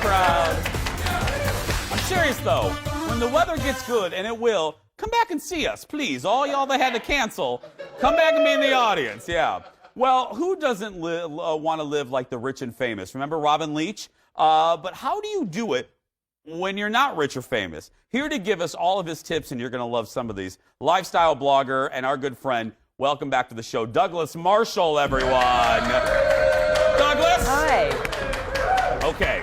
crowd. I'm serious, though. When the weather gets good, and it will, come back and see us, please. All y'all that had to cancel, come back and be in the audience, yeah. Well, who doesn't want to live like the rich and famous? Remember Robin Leach? But how do you do it when you're not rich or famous? Here to give us all of his tips, and you're going to love some of these, lifestyle blogger and our good friend. Welcome back to the show, Douglas Marshall, everyone. Douglas? Hi. Okay.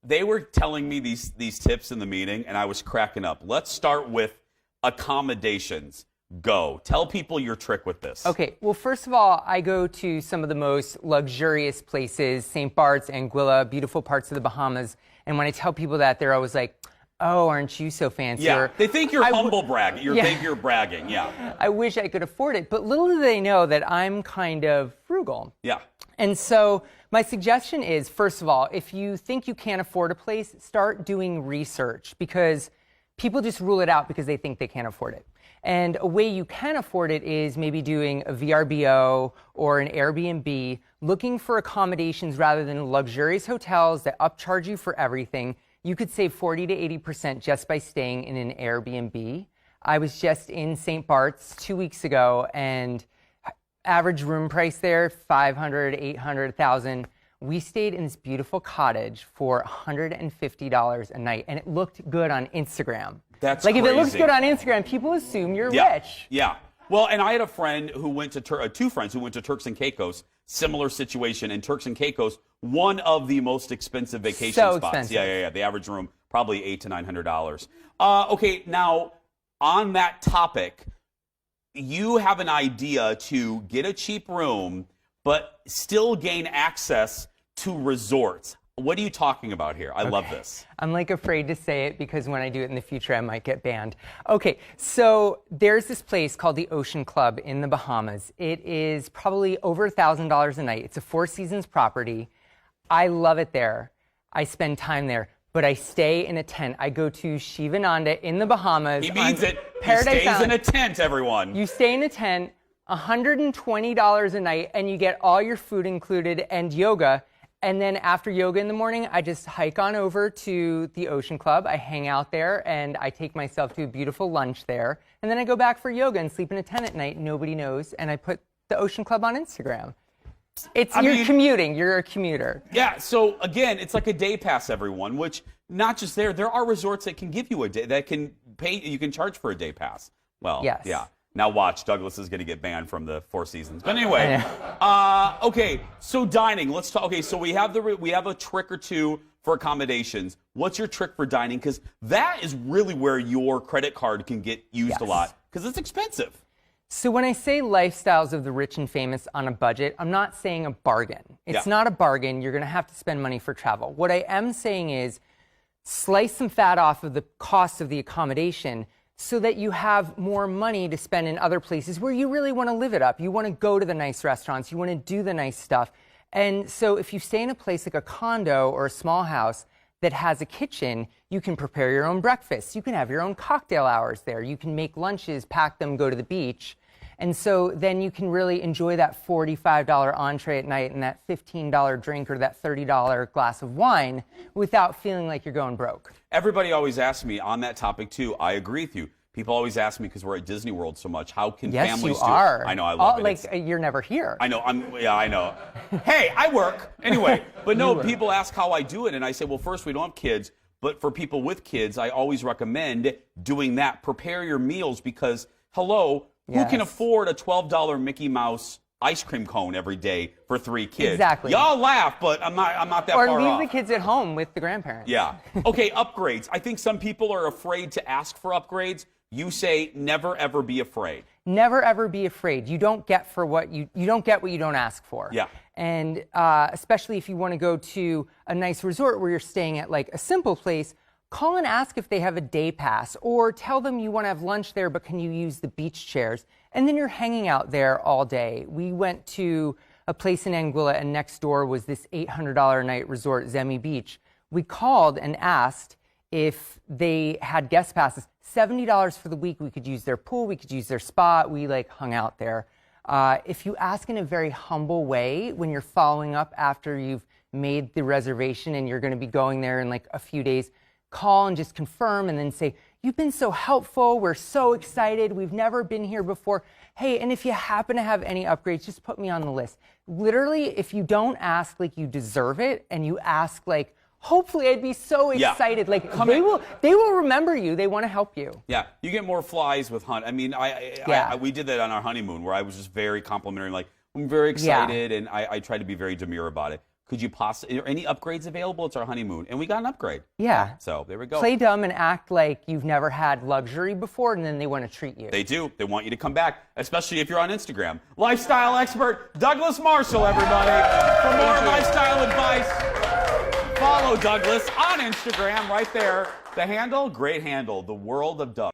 They were telling me these tips in the meeting, and I was cracking up. Let's start with accommodations. Go. Tell people your trick with this. Okay, well, first of all, I go to some of the most luxurious places, St. Barths, Anguilla, beautiful parts of the Bahamas. And when I tell people that, they're always like, oh, aren't you so fancy? Yeah, they think you're humble bragging. You think you're bragging, yeah. I wish I could afford it. But little do they know that I'm kind of frugal. Yeah. And so my suggestion is, first of all, if you think you can't afford a place, start doing research, because people just rule it out because they think they can't afford it. And a way you can afford it is maybe doing a VRBO or an Airbnb, looking for accommodations rather than luxurious hotels that upcharge you for everything. You could save 40 to 80% just by staying in an Airbnb. I was just in St. Barths 2 weeks ago, and average room price there, $500, $800, $1,000. We stayed in this beautiful cottage for $150 a night, and it looked good on Instagram. That's like, crazy. if it looks good on Instagram, people assume you're rich. Yeah. Well, and I had a friend who went to two friends who went to Turks and Caicos. Similar situation in Turks and Caicos, one of the most expensive vacation spots. Expensive. Yeah. The average room probably $800 to $900. Okay, now on that topic, you have an idea to get a cheap room, but still gain access to resorts. What are you talking about here? I love this. I'm like afraid to say it because when I do it in the future, I might get banned. Okay, so there's this place called the Ocean Club in the Bahamas. It is probably over $1,000 a night. It's a Four Seasons property. I love it there. I spend time there, but I stay in a tent. I go to Shivananda in the Bahamas. He means it. Paradise He stays Island. in a tent, everyone. You stay in a tent, $120 a night, and you get all your food included and yoga. And then after yoga in the morning, I just hike on over to the Ocean Club. I hang out there, and I take myself to a beautiful lunch there. And then I go back for yoga and sleep in a tent at night. Nobody knows. And I put the Ocean Club on Instagram. You're commuting. You're a commuter. Yeah, so again, it's like a day pass, everyone, which not just there are resorts that can give you a day, that can pay, you can charge for a day pass. Well, yes. Yeah. Now watch, Douglas is going to get banned from the Four Seasons. But anyway, okay, so dining. Let's talk. Okay, so we have a trick or two for accommodations. What's your trick for dining? Because that is really where your credit card can get used a lot, because it's expensive. So when I say lifestyles of the rich and famous on a budget, I'm not saying a bargain. It's not a bargain. You're going to have to spend money for travel. What I am saying is slice some fat off of the cost of the accommodation so that you have more money to spend in other places where you really want to live it up. You want to go to the nice restaurants. You want to do the nice stuff. And so if you stay in a place like a condo or a small house that has a kitchen, you can prepare your own breakfast. You can have your own cocktail hours there. You can make lunches, pack them, go to the beach. And so then you can really enjoy that $45 entree at night and that $15 drink or that $30 glass of wine without feeling like you're going broke. Everybody always asks me on that topic, too. I agree with you. People always ask me, because we're at Disney World so much, how can families do it? Yes, you are. I know, I love it. Like, you're never here. I know, I know. Hey, I work. Anyway, but no, people ask how I do it, and I say, well, first, we don't have kids, but for people with kids, I always recommend doing that. Prepare your meals, because, hello, who can afford a $12 Mickey Mouse ice cream cone every day for 3 kids? Exactly. Y'all laugh, but I'm not that far off. Or leave the kids at home with the grandparents. Yeah. Okay, upgrades. I think some people are afraid to ask for upgrades. You say never ever be afraid. Never ever be afraid. You don't get what you don't ask for. Yeah. And especially if you want to go to a nice resort where you're staying at like a simple place, call and ask if they have a day pass, or tell them you want to have lunch there, but can you use the beach chairs? And then you're hanging out there all day. We went to a place in Anguilla, and next door was this $800 a night resort, Zemi Beach. We called and asked if they had guest passes. $70 for the week. We could use their pool. We could use their spa. We hung out there. If you ask in a very humble way when you're following up after you've made the reservation and you're going to be going there in like a few days, call and just confirm and then say, you've been so helpful. We're so excited. We've never been here before. Hey, and if you happen to have any upgrades, just put me on the list. Literally, if you don't ask like you deserve it and you ask like, hopefully I'd be so excited. Yeah. Like they will remember you. They want to help you. Yeah, you get more flies with hunt. I mean, we did that on our honeymoon where I was just very complimentary, like I'm very excited, and I tried to be very demure about it. Could you possibly, are any upgrades available? It's our honeymoon, and we got an upgrade. Yeah. So there we go. Play dumb and act like you've never had luxury before, and then they want to treat you. They do. They want you to come back, especially if you're on Instagram. Lifestyle expert Douglas Marshall, everybody. For more lifestyle advice, follow Douglas on Instagram right there. The handle, great handle, The World of Doug.